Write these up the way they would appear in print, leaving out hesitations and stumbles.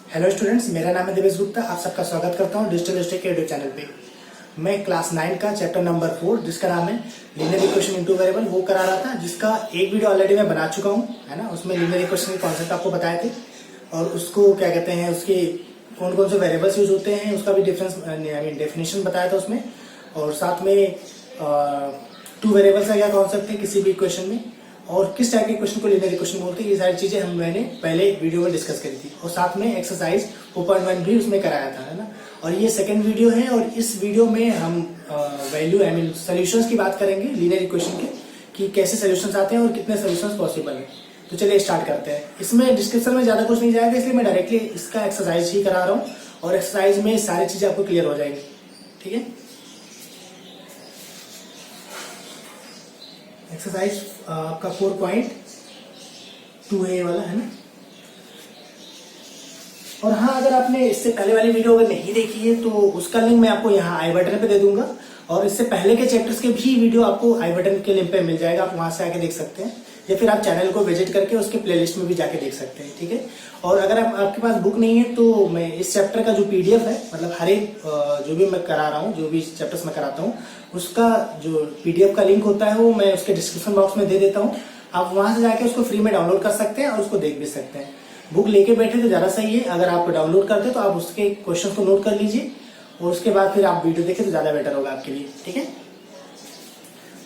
Hello students, मेरा नाम है देवेश गुप्ता। आप सबका स्वागत करता हूं डिजिटल स्टेट के यूट्यूब चैनल पे। मैं क्लास 9 का चैप्टर नंबर 4 जिसका नाम है लीनियर इक्वेशन इनटू वेरिएबल वो करा रहा था, जिसका एक वीडियो ऑलरेडी मैं बना चुका हूं, है ना। उसमें लीनियर इक्वेशन के कॉन्सेप्ट आपको बताए थे और उसको क्या कहते हैं, उसके कौन कौन से वेरिएबल्स यूज होते हैं उसका भी डिफरेंस डेफिनेशन बताया था उसमें। और साथ में टू वेरिएबल्स का क्या कॉन्सेप्ट है किसी भी इक्वेशन में, और किस टाइप के क्वेश्चन को लीनियर इक्वेशन बोलते हैं, ये सारी चीजें मैंने पहले वीडियो में डिस्कस करी थी। और साथ में एक्सरसाइज 4.1 भी उसमें कराया था, है ना। और ये सेकंड वीडियो है और इस वीडियो में हम वैल्यू सॉल्यूशंस की बात करेंगे लीनियर इक्वेशन के, कि कैसे सॉल्यूशंस आते हैं और कितने सॉल्यूशंस पॉसिबल है। तो चलिए स्टार्ट करते हैं। इसमें डिस्क्रिप्शन में ज्यादा कुछ नहीं जाएगा, इसलिए मैं डायरेक्टली इसका एक्सरसाइज ही करा रहा हूँ और एक्सरसाइज में सारी चीजें आपको क्लियर हो जाएंगी, ठीक है। एक्सरसाइज आपका 4.2 वाला है ना। और हाँ, अगर आपने इससे पहले वाली वीडियो अगर नहीं देखी है तो उसका लिंक मैं आपको यहाँ आई बटन पे दे दूंगा, और इससे पहले के चैप्टर्स के भी वीडियो आपको आई बटन के लिंक पे मिल जाएगा, आप वहां से आके देख सकते हैं, या फिर आप चैनल को विजिट करके उसके प्लेलिस्ट में भी जाके देख सकते हैं, ठीक है। और अगर आपके पास बुक नहीं है तो मैं इस चैप्टर का जो पीडीएफ है, मतलब हर एक जो भी मैं करा रहा हूँ, जो भी चैप्टर्स मैं कराता हूँ, उसका जो पीडीएफ का लिंक होता है वो मैं उसके डिस्क्रिप्शन बॉक्स में दे देता हूँ। आप वहां से जाके उसको फ्री में डाउनलोड कर सकते हैं और उसको देख भी सकते हैं। बुक लेके बैठे तो ज्यादा सही है, अगर आप डाउनलोड करते हैं तो आप उसके क्वेश्चन को नोट कर लीजिए और उसके बाद फिर आप वीडियो देखें तो ज्यादा बेटर होगा आपके लिए, ठीक है।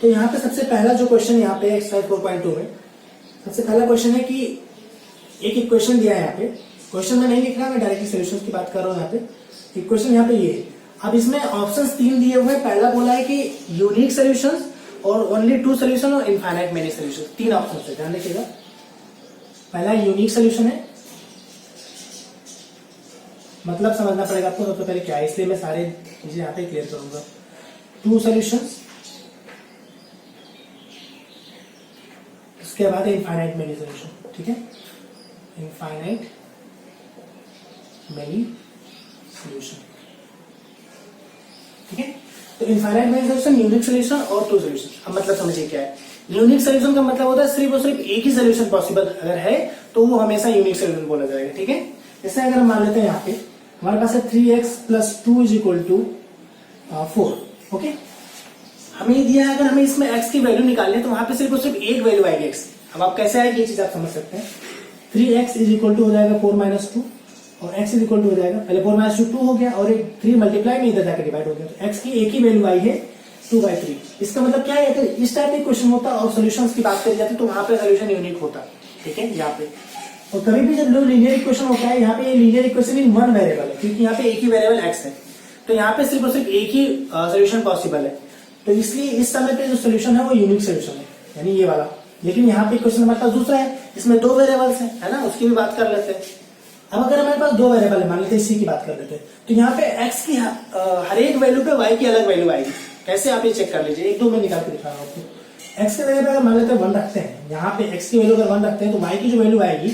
तो यहाँ पे सबसे पहला जो क्वेश्चन यहाँ पे एक्सरसाइज 4.2 में सबसे पहला क्वेश्चन है कि एक इक्वेशन दिया है। यहाँ पे क्वेश्चन में नहीं लिख रहा, मैं डायरेक्टली सॉल्यूशंस की बात कर रहा हूँ। यहाँ पे इक्वेशन यहाँ पे ये है। अब इसमें ऑप्शंस 3 दिए हुए हैं। पहला बोला है कि यूनिक सॉल्यूशंस और ओनली 2 सॉल्यूशन और इनफाइनाइट मेनी सॉल्यूशन, 3 ऑप्शन है, ध्यान रखिएगा। पहला यूनिक सॉल्यूशन है, मतलब समझना पड़ेगा आपको सबसे पहले क्या है, इसलिए मैं सारे चीजें यहाँ पे क्लियर करूंगा। 2 सॉल्यूशंस, उसके बाद इनफाइनाइट मेनी सॉल्यूशन, ठीक है। इनफाइनाइट मेनी सॉल्यूशन, ठीक है। तो infinite many solution, unique solution और 2 सॉल्यूशन। अब मतलब समझिए क्या है। यूनिक सॉल्यूशन का मतलब होता है सिर्फ और सिर्फ एक ही सॉल्यूशन पॉसिबल अगर है तो वो हमेशा यूनिक सॉल्यूशन बोला जाएगा, ठीक है। जैसे अगर हम मान लेते हैं यहाँ पे हमारे पास है 3x + 2 = 4, ओके। हमें दिया है, अगर हमें इसमें x की वैल्यू निकालनी है तो वहां पे सिर्फ और सिर्फ एक वैल्यू आएगी x। अब आप कैसे आएगी ये चीज आप समझ सकते हैं। 3x = हो जाएगा 4 - 2 और x = हो जाएगा, पहले 4 - 2 2 हो गया और एक 3 मल्टीप्लाई में इधर जाकर डिवाइड हो गया, तो x की एक ही वैल्यू आई है 2/3। इसका मतलब क्या है, अगर इस टाइप का क्वेश्चन होता और सॉल्यूशंस की बात करी जाती तो वहां पे सॉल्यूशन यूनिक होता, ठीक है। यहाँ पे और कभी भी जब लीनियर इक्वेशन होता है, यहाँ पे linear equation in one variable है, क्योंकि यहाँ पे एक ही वेरिएबल x है, तो यहाँ पे सिर्फ और सिर्फ एक ही सॉल्यूशन पॉसिबल है, तो इसलिए इस समय पे जो सॉल्यूशन है वो यूनिक सॉल्यूशन है, यानी ये वाला। लेकिन यहाँ पे क्वेश्चन हमारे पास दूसरा है, इसमें 2 वेरिएबल्स है ना, उसकी भी बात कर लेते हैं। अब अगर हमारे पास 2 वेरिएबल है, मान लेते हैं इसी की बात कर लेते हैं, तो यहाँ पे x की हर एक वैल्यू पे y की अलग वैल्यू आएगी। कैसे, आप ये चेक कर लीजिए, 1-2 में निकाल के दिखा रहा हूँ आपको। x के वैल्यू अगर मान लेते हैं 1 रखते हैं, यहाँ पे x की वैल्यू अगर 1 रखते हैं तो y की जो वैल्यू आएगी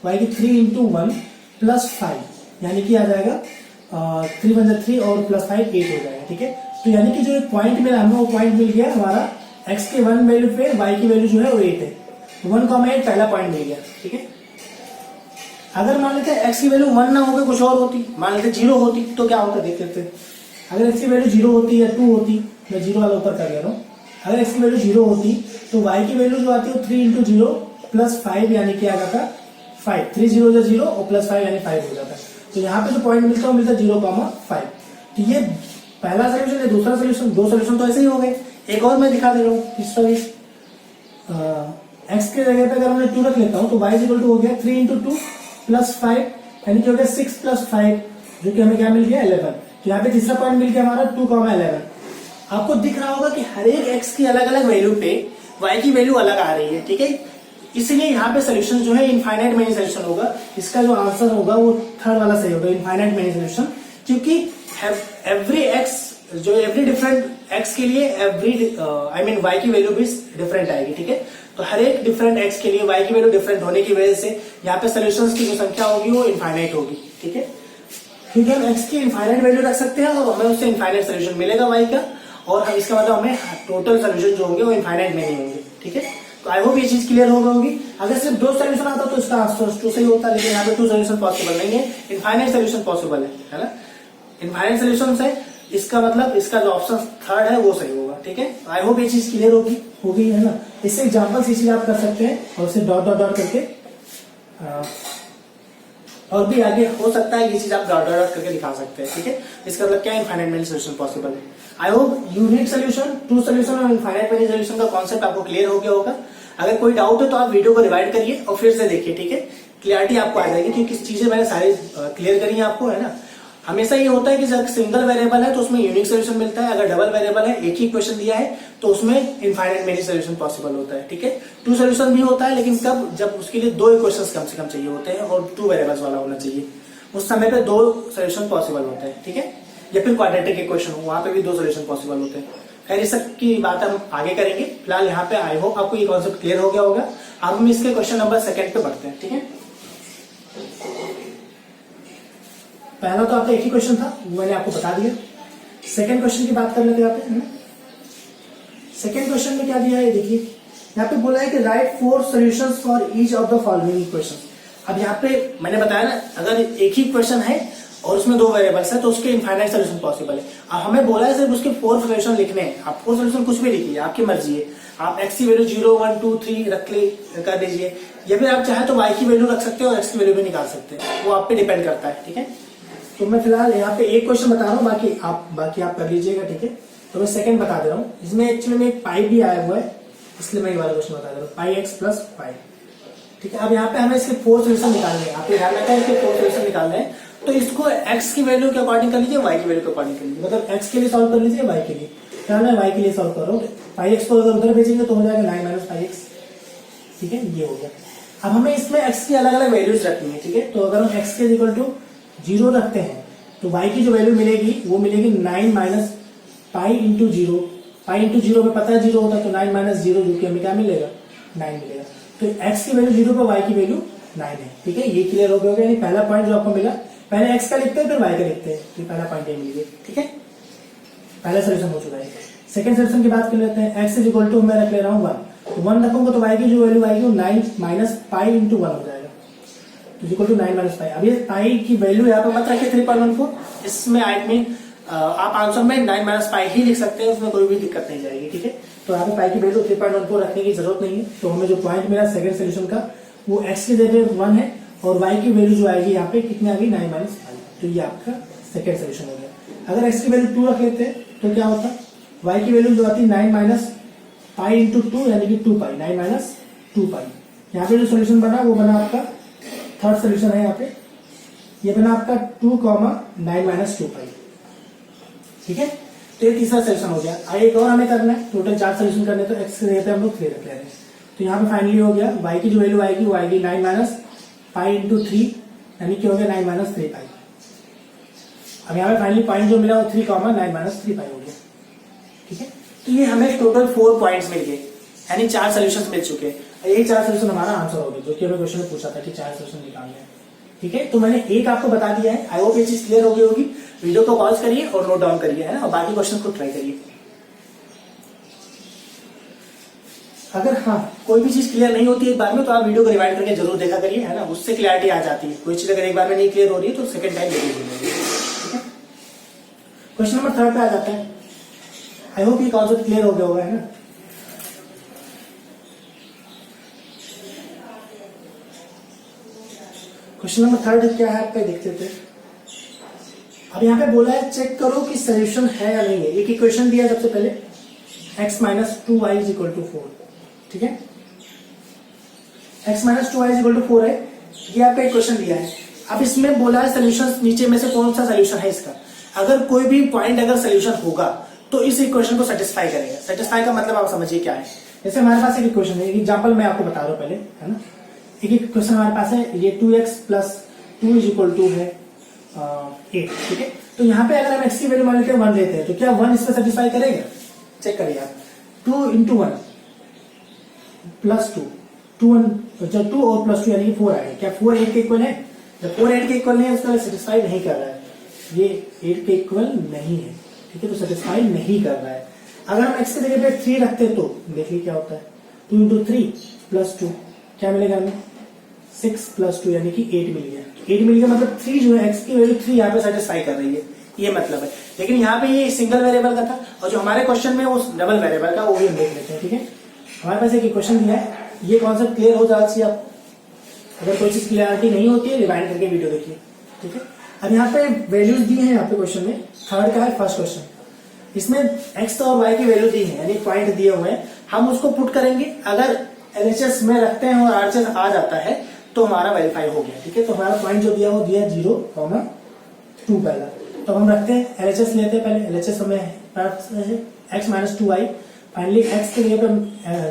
y की 3 × 1 + 5, यानी कि आ जाएगा 3 × 3 और +5 8 हो जाएगा, ठीक है। तो यानी कि जो एक पॉइंट मिला हमें, वो पॉइंट मिल गया हमारा x के 1 वैल्यू पे y की वैल्यू जो है वो 8 है, 1,8 पहला पॉइंट मिल गया, ठीक है। अगर मान लेते हैं x की वैल्यू 1 ना होकर कुछ और होती, मान लेते 0 होती, तो क्या होता देख लेते हैं। अगर x की वैल्यू 0 होती या 2 होती, मैं 0 वाला ऊपर कर ले रहा हूँ। अगर x की वैल्यू 0 होती तो y की वैल्यू जो आती है 3 × 0 + 5, यानी कि आ जाता 5, 3 0 = 0 और +5 यानी 5 हो जाता है। तो यहाँ पे जो पॉइंट मिलता है वो मिलता है 0,5। तो ये पहला सोल्यूशन है। दूसरा सोल्यूशन, 2 सोल्यूशन तो ऐसे ही हो गए। एक और मैं दिखा दे रहा हूँ, तीसरा भी x के जगह पे अगर हमने 2 रख लेता हूँ तो y = हो गया 3 × 2 + 5, यानी कि हो गया 6 + 5, जो कि हमें क्या मिल गया 11। तो यहाँ पे तीसरा पॉइंट मिल गया हमारा 2,11। आपको दिख रहा होगा कि हर एक x की अलग अलग वैल्यू पे y की वैल्यू अलग आ रही है, ठीक है। इसलिए यहाँ पे सोल्यूशन जो है इनफाइनाइट मेनी सोल्यूशन होगा। इसका जो आंसर होगा वो थर्ड वाला सही होगा, इनफाइनाइट मेनी सोल्यूशन, क्योंकि एवरी डिफरेंट x के लिए y की वैल्यू भी डिफरेंट आएगी, ठीक है। तो हर एक डिफरेंट x के लिए y की वैल्यू डिफरेंट होने की वजह से यहाँ पे सोल्यूशंस की जो संख्या होगी वो इनफाइनाइट होगी, ठीक है। क्योंकि हम x की इनफाइनाइट वैल्यू रख सकते हैं और हमें उससे इनफाइनाइट सोल्यूशन मिलेगा y का, और इसका मतलब हमें टोटल सोल्यूशन जो होंगे वो इनफाइनाइट में नहीं होंगे, ठीक है। तो आई होप ये चीज क्लियर हो गई होगी। अगर सिर्फ 2 सोल्यूशन आता तो इसका आंसर 2 सही होता, लेकिन यहाँ पे 2 सोल्यूशन पॉसिबल नहीं है, इनफाइनाइट सोल्यूशन पॉसिबल है ना। इनफाइनाइट सोल्यूशन है, इसका मतलब इसका जो ऑप्शन थर्ड है वो सही होगा। ठीक है, आई होप ये चीज क्लियर होगी है ना। इससे एग्जाम्पल ये चीज आप कर सकते हैं और इसे डॉट डॉट डॉट करके और भी आगे हो सकता है ये चीज आप डॉट डॉट डॉट करके दिखा सकते हैं। ठीक है, इसका मतलब क्या है, इनफाइनाइट मेनी सोल्यूशन पॉसिबल है। I hope unique solution, 2 solution और इनफाइनाइट मेनी सोल्यूशन का कॉन्सेप्ट आपको क्लियर हो गया होगा। अगर कोई डाउट है तो आप वीडियो को रिवाइड करिए और फिर से देखिए। ठीक है, क्लियरिटी आपको आ जाएगी, क्योंकि चीजें मैंने सारी क्लियर करी है आपको, है ना। हमेशा ये होता है कि जब सिंगल वेरिएबल है तो उसमें यूनिक सोल्यूशन मिलता है, अगर डबल वेरिएबल है, एक ही क्वेश्चन दिया है, तो उसमें इनफाइनाइट मेनी सोल्यूशन पॉसिबल होता है। ठीक है, 2 सोल्यूशन भी होता है, लेकिन कब, जब उसके लिए 2 इक्वेशंस कम से कम चाहिए होते हैं और 2 वेरिएबल्स वाला होना चाहिए, उस समय पे 2 सोल्यूशन पॉसिबल होते हैं। ठीक है, या फिर क्वाड्रेटिक इक्वेशन हो, वहां पे भी 2 सोल्यूशन पॉसिबल होते हैं। खैर इस सब की बात हम आगे करेंगे, फिलहाल यहाँ पे आई होप आपको ये कॉन्सेप्ट क्लियर हो गया होगा। अब हम इसके क्वेश्चन नंबर 2 पे बढ़ते हैं। ठीक है, पहला तो आपका एक ही क्वेश्चन था, वो मैंने आपको बता दिया। सेकंड क्वेश्चन की बात कर लेते हैं यहाँ पे। सेकंड क्वेश्चन में क्या दिया है, देखिए यहाँ पे बोला है कि right 4 solutions for each of the following equation. अब यहाँ पे मैंने बताया ना, अगर एक ही क्वेश्चन है और उसमें 2 वेरिएबल्स है तो उसके इनफाइनाइट सोल्यूशन पॉसिबल है। अब हमें बोला है सिर्फ उसके 4 सोल्यूशन लिखने हैं। आप 4 सोल्यूशन कुछ भी लिखिए, आपकी मर्जी है। आप x की वैल्यू 0, 1, 2, 3 कर दीजिए, या फिर आप चाहे तो y की वैल्यू रख सकते हो और x की वैल्यू भी निकाल सकते हैं, वो आप पे डिपेंड करता है। ठीक है, तो मैं फिलहाल यहाँ पे एक क्वेश्चन बता रहा हूँ, बाकी आप कर लीजिएगा। ठीक है, तो मैं सेकंड बता दे रहा हूँ। इसमें एक्चुअली में एक पाई भी आया हुआ है, इसलिए मैं ये वाला क्वेश्चन बता दे रहा हूँ, पाई एक्स प्लस पाई। ठीक है, अब यहाँ पे हमें इसके 4 सोल्यूशन निकालने हैं। आपको ध्यान रखना है, इसके 4 सोल्यूशन निकालने हैं, तो इसको x की वैल्यू के अकॉर्डिंग कर लीजिए, y की वैल्यू के अकॉर्डिंग कर लीजिए। मतलब x के लिए सॉल्व कर लीजिए, y के लिए। फिलहाल मैं y के लिए सॉल्व कर रहा हूँ। पाई एक्स को अगर उधर भेजेंगे तो हो जाएगा 9 माइनस पाई एक्स। ठीक है, ये हो गया। अब हमें इसमें x की अलग अलग वैल्यूज रखनी है। ठीक है, तो अगर हम x के इक्वल टू 0 रखते हैं तो y की जो वैल्यू मिलेगी वो मिलेगी 9 minus pi into 0। Pi into 0 में पता है 0 होता है, तो 9 माइनस 0 जो कि हमें क्या मिलेगा, 9 मिलेगा। तो x की वैल्यू 0 पर y की वैल्यू 9 है। ठीक है, ये क्लियर हो गया होगा। यानी पहला पॉइंट जो आपको मिला, पहले x का लिखते हैं फिर y का लिखते हैं, तो पहला पॉइंट ये मिल गया। ठीक है, पहला सोल्यूशन हो चुका है। सेकंड सोल्यूशन की बात कर लेते हैं। x इज इक्वल टू मैं रख ले रहा हूँ 1, तो 1 रखूंगा तो y की जो वैल्यू आएगी वो 9 माइनस पाई इंटू 1 हो जाएगा, तो इक्वल टू 9 माइनस पाई। अब ये पाई की वैल्यू यहाँ पे मत रखिए 3.14, इसमें आई मीन आप आंसर में 9 माइनस पाई ही लिख सकते हैं, उसमें कोई भी दिक्कत नहीं जाएगी। ठीक है, तो यहाँ पे पाई की वैल्यू 3.14 रखने की जरूरत नहीं है। तो हमें जो पॉइंट मिला सेकंड सोल्यूशन का, वो x की जगह 1 है और y की वैल्यू जो आएगी यहाँ पे कितनी आ गई, 9 माइनस पाई। तो ये आपका सेकंड सोल्यूशन हो गया। अगर x की वैल्यू 2 रख लेते हैं तो क्या होता, y की वैल्यू जो आती है 9 माइनस पाई इंटू 2, यानी कि 2 पाई, 9 माइनस 2 पाई। यहाँ पे जो सोल्यूशन बना वो बना आपका थर्ड सोल्यूशन है। यहाँ पे ये बना आपका 2, 9 माइनस 2 पाई। ठीक है, तो ये तीसरा सोल्यूशन हो गया। आगे एक और हमें करना है, टोटल 4 सोल्यूशन करने, तो x की जगह पे हम लोग 3 रख ले रहे हैं। तो यहाँ पे फाइनली हो गया, y की जो वैल्यू आएगी वो आएगी 9 माइनस पाई इंटू 3, यानी कि हो गया 9 माइनस 3 पाई। अब यहाँ पे फाइनली पॉइंट जो मिला वो 3, 9 माइनस 3 पाई हो गया। ठीक है, तो ये हमें टोटल 4 पॉइंट्स मिल गए, यानी 4 सोल्यूशन मिल चुके हैं। यही 4 सोल्यूशन हमारा आंसर हो गया, जो कि हमें क्वेश्चन में पूछा था कि 4 सोल्यूशन निकालने हैं। ठीक है, तो मैंने एक आपको बता दिया है। आई होप ये चीज क्लियर हो गई होगी। वीडियो को पॉज करिए और नोट डाउन करिए, है ना, और बाकी क्वेश्चन को ट्राई करिए। अगर हाँ कोई भी चीज क्लियर नहीं होती एक बार में, तो आप वीडियो को रिवाइंड करके जरूर देखा करिए, है ना, उससे क्लियरिटी आ जाती है। कोई चीज अगर एक बार में नहीं क्लियर हो रही है तो सेकंड टाइम देखिए। ठीक है, क्वेश्चन नंबर 3 पे आ जाता है। आई होप ये कॉन्सेप्ट क्लियर हो गया होगा, है ना। क्वेश्चन नंबर 3 क्या है आपका, देखते थे। अब यहाँ पे बोला है चेक करो कि सोल्यूशन है या नहीं है। एक इक्वेशन दिया है सबसे पहले, x minus 2y is equal to 4। ठीक है, x minus 2y is equal to 4 है, ये आपका इक्वेशन दिया है। अब इसमें बोला है सोल्यूशन, नीचे में से कौन सा सोल्यूशन है इसका। अगर कोई भी पॉइंट अगर सोल्यूशन होगा तो इस इक्वेशन को सेटिस्फाई करेगा। सेटिस्फाई का मतलब आप समझिए क्या है। जैसे हमारे पास एक इक्वेशन है, एक एग्जाम्पल मैं आपको बता रहा हूँ पहले, है ना। एक इक्वेशन हमारे पास है, ये 2x plus 2 is equal to है 8। ठीक है, तो यहाँ पे अगर हम x की वैल्यू मान लेते हैं 1 लेते हैं, तो क्या 1 इसमें सेटिस्फाई करेगा, चेक करिए आप। 2 इंटू 1 प्लस 2, 2 और प्लस 2 यानी कि 4 आएगा। क्या 4 8 के इक्वल है? जब 4 8 के इक्वल नहीं है उसका सेटिस्फाई नहीं कर रहा है, ये 8 के इक्वल नहीं है। ठीक है, तो सेटिस्फाई नहीं कर रहा है। अगर हम x की जगह पे 3 रखते तो देखिए क्या होता है। 2 इंटू 3 प्लस 2 क्या मिलेगा हमें 6 प्लस 2 यानी कि 8 मिल गया। 8 मिल गया मतलब 3 जो है x की वैल्यू 3 यहाँ पे सेटिस्फाई कर रही है, ये मतलब है। लेकिन यहाँ पे ये सिंगल वेरिएबल का था और जो हमारे क्वेश्चन में वो डबल वेरिएबल का, वो भी हम देख लेते हैं। ठीक है, हमारे पास एक क्वेश्चन दिया है, ये कॉन्सेप्ट क्लियर हो जाना चाहिए आप। अगर कोई चीज क्लियरिटी नहीं होती है रिवाइंड करके वीडियो देखिए। ठीक है, अब यहाँ पे वैल्यूज दी है यहाँ पे क्वेश्चन में, थर्ड का है फर्स्ट क्वेश्चन। इसमें x और y की वैल्यू दी है यानी पॉइंट दिए हुए हैं, हम उसको पुट करेंगे। अगर LHS में रखते हैं और RHS आ जाता है तो हमारा वेरीफाई हो गया। ठीक है, तो हमारा पॉइंट जो दिया वो दिया 0,2 पहला। तो हम रखते हैं LHS लेते हैं पहले। LHS हमें x minus 2y, finally x के जगह पे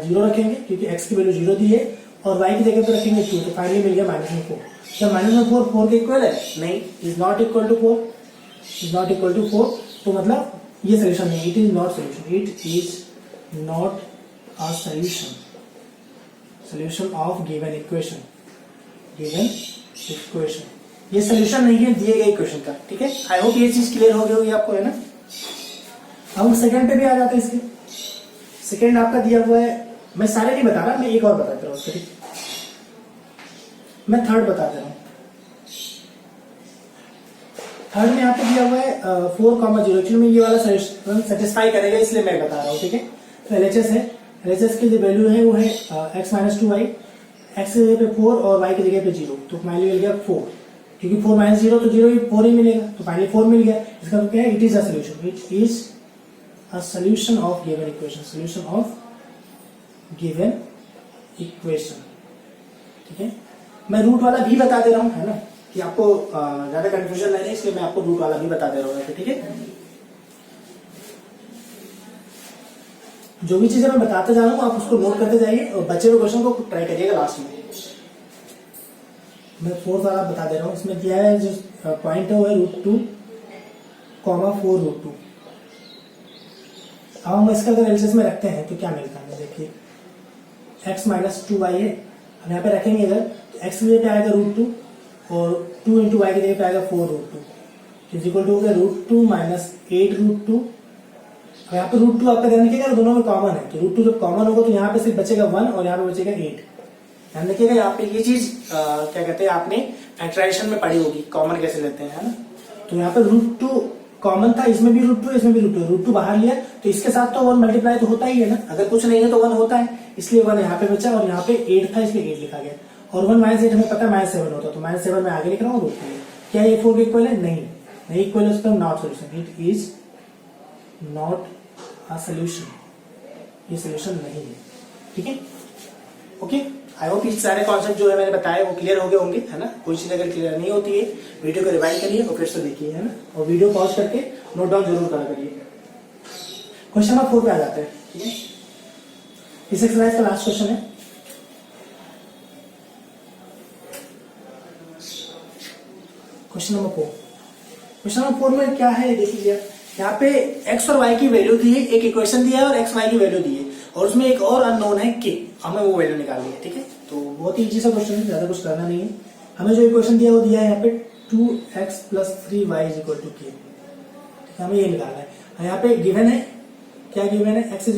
0 रखेंगे क्योंकि x की वैल्यू 0 दी है और y की जगह पे रखेंगे 2, तो फाइनली मिल गया -4। क्या -4 के इक्वल है? नहीं, is not equal to 4, is not equal to 4। तो मतलब ये सोल्यूशन नहीं, it is not solution, it is not a solution, solution of given equation, given equation. ये सोल्यूशन नहीं है दिए गए इक्वेशन का। ठीक है, आई होप ये चीज क्लियर हो गई होगी आपको, है ना। अब हम सेकंड पे भी आ जाते हैं। इसके सेकंड आपका दिया हुआ है, मैं सारे नहीं बता रहा, मैं एक और बताता हूँ उसके। मैं थर्ड बता दे रहा हूँ। थर्ड में यहाँ पे दिया हुआ है 4,0। एक्चुअली में ये वाला सोल्यूशन सेटिस्फाई करेगा इसलिए मैं बता रहा हूँ। ठीक है, तो LHS है, LHS की जो वैल्यू है वो है x माइनस 2y, x की जगह पे 4 और y की जगह पे 0, तो फाइनली मिल गया 4, क्योंकि 4 माइनस 0 तो 0 4 ही मिलेगा, तो फाइनली 4 मिल गया। इसका मतलब क्या है? It is a solution, it is a solution of given equation, solution of given equation. ठीक है, मैं रूट वाला भी बता दे रहा हूँ, है ना, कि आपको ज्यादा कंफ्यूजन नहीं है, इसलिए मैं आपको रूट वाला भी बता दे रहा हूँ। ठीक है, जो भी चीजें मैं बताते जा रहा हूँ आप उसको नोट करते जाइए और बचे हुए क्वेश्चन को ट्राई करिएगा लास्ट में। मैं फोर्थ वाला बता दे रहा हूँ। इसमें दिया है जो पॉइंट है वो है √2, 4√2। अब हम इसका अगर LHS में रखते हैं तो क्या मिलता है? देखिए x माइनस 2y है, हम यहाँ पे रखेंगे अगर तो x की जगह पे आएगा √2 और 2 इंटू वाई की जगह पे आएगा 4√2 इज इक्वल टू हो गया √2 माइनस 8√2। अब यहाँ पे √2 आपका ध्यान रखिएगा दोनों में कॉमन है, तो √2 जब कॉमन होगा तो यहाँ पे सिर्फ बचेगा 1 और यहाँ पे बचेगा 8। ध्यान रखिएगा यहाँ पे ये चीज क्या कहते हैं आपने फैक्टराइजेशन में पढ़ी होगी, कॉमन कैसे लेते हैं, है ना। तो यहाँ पे √2 कॉमन था, इसमें भी √2 इसमें भी √2 बाहर लिया तो इसके साथ तो 1 मल्टीप्लाई तो होता ही है ना, अगर कुछ नहीं है तो 1 होता है, इसलिए 1 यहाँ पे बचा और यहाँ पे 8 था इसलिए 8 लिखा गया। और 1 माइनस 8 हमें पता है -7 होता, तो -7 में आगे लिख रहा हूँ। क्या ये 4 के इक्वल है? नहीं इक्वल है, उसका not solution, it is not a solution, ये सोल्यूशन नहीं है। ठीक है, ओके, आई होप ये सारे कॉन्सेप्ट जो है मैंने बताए वो क्लियर हो गए होंगे, है ना। कोई चीज अगर क्लियर नहीं होती है वीडियो को रिवाइंड करिए और फिर से देखिए, है ना, और वीडियो पॉज करके नोट डाउन जरूर करा करिए। क्वेश्चन नंबर 4 पे आ जाते हैं। ठीक है, इस एक्सरसाइज का लास्ट क्वेश्चन है। क्वेश्चन नंबर 4, क्वेश्चन नंबर 4 में क्या है देख लीजिए। यहाँ पे x और y की वैल्यू दी है, एक इक्वेशन दिया है और x y की वैल्यू दी है और उसमें एक और अननोन है k, हमें वो वैल्यू निकालनी है। ठीक है, तो बहुत ही इजी सा क्वेश्चन है, ज्यादा कुछ करना नहीं है। हमें जो इक्वेशन दिया वो दिया है यहाँ पे 2x + 3y = k, हमें ये निकालना है। यहाँ पे गिवन है, क्या गिवन है? x है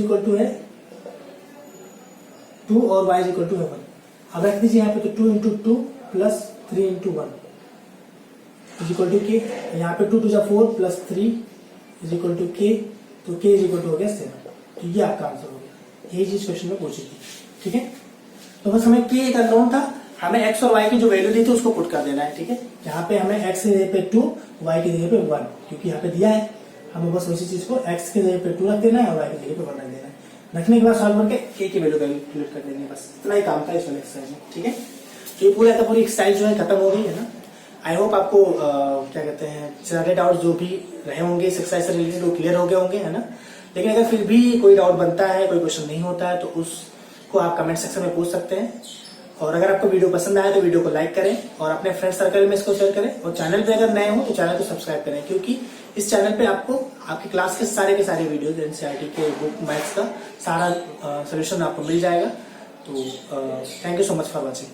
2 और y = 1। अब रख दीजिए यहाँ पे, तो 2 × 2 + 3 × 1 = k। यहाँ पे 2 × 4 + 3 = k, तो k हो गया 7। तो ये आपका आंसर हो गया, यही चीज क्वेश्चन में पूछी थी। ठीक है, तो बस हमें k एक अननोन था, हमें x और y की जो वैल्यू दी थी उसको पुट कर देना है। ठीक है, यहाँ पे हमें x की जगह पे 2, y की जगह पे 1, क्योंकि यहाँ पे दिया है, हमें बस उसी चीज को x की जगह पे 2 रख देना है और y की जगह पे 1 रख देना है। रखने के बाद सॉल्व करके k की वैल्यू कैलकुलेट कर देनी है, बस इतना ही काम था इस वाले एक्सरसाइज में। ठीक है, तो ये पूरा पूरी एक्सरसाइज जो है खत्म हो गई है ना। आई होप आपको क्या कहते हैं सारे डाउट जो भी रहे होंगे इस एक्सरसाइज से रिलेटेड वो क्लियर हो गए होंगे, है ना। लेकिन अगर फिर भी कोई डाउट बनता है, कोई क्वेश्चन नहीं होता है, तो उसको आप कमेंट सेक्शन में पूछ सकते हैं। और अगर आपको वीडियो पसंद आए तो वीडियो को लाइक करें और अपने फ्रेंड सर्कल में इसको शेयर करें। और चैनल पे अगर नए हो तो चैनल को सब्सक्राइब करें, क्योंकि इस चैनल पे आपको आपकी क्लास के सारे वीडियो एनसीईआरटी के बुक मैथ्स का सारा सोल्यूशन आपको मिल जाएगा। तो thank you so much for watching.